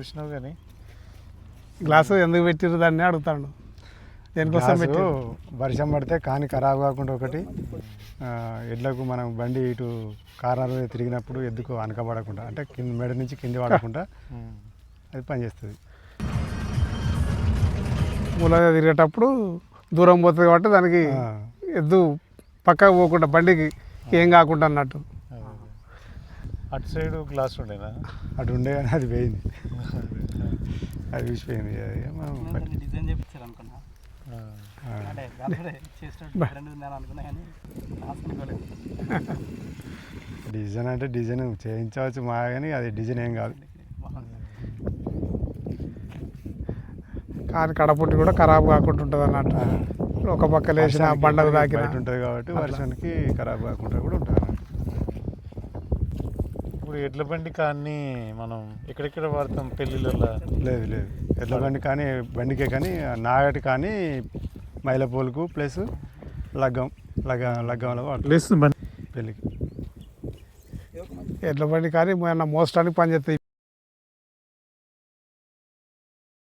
చూసినావు కానీ గ్లాసు ఎందుకు పెట్టిరు దాన్ని అడుగుతాడు. దేనికోసం పెట్టి వర్షం పడితే కాని ఖరాబ్ కాకుండా ఒకటి ఎడ్లకు మనం బండి ఇటు కార్నర్ మీద తిరిగినప్పుడు ఎద్దుకు అనకబడకుండా అంటే కింద మెడ నుంచి కింద పడకుండా అది పనిచేస్తుంది. మూలంగా తిరిగేటప్పుడు దూరం పోతుంది కాబట్టి దానికి ఎద్దు పక్కకు పోకుండా బండికి ఏం కాకుండా అన్నట్టు. అటు సైడ్ గ్లాస్ ఉండేనా? అటు ఉండే కానీ అది పోయింది, అది విసిపోయింది. డిజైన్ చేయించారు అనుకున్నా, డిజైన్ అంటే డిజైన్ చేయించవచ్చు మా, కానీ అది డిజైన్ ఏం కాదు. కానీ కడపుట్టి కూడా ఖరాబ్ కాకుండా ఉంటుంది అన్నట్టు. ఒక పక్క లేచిన బండకు దాకి ఉంటుంది కాబట్టి వర్షానికి ఖరాబ్ కాకుండా కూడా ఉంటుంది. ఇప్పుడు ఎడ్ల బండి కానీ మనం ఎక్కడెక్కడ వాడతాం పెళ్ళిళ్ళలో? లేదు లేదు, ఎడ్ల బండి కానీ బండికే కానీ నాగటి కానీ మైలపోలుకు ప్లస్ లగ్గంలో వాడుతుంది పెళ్ళికి. ఎడ్ల బండి కానీ మోస్టానికి పని చేస్తాయి.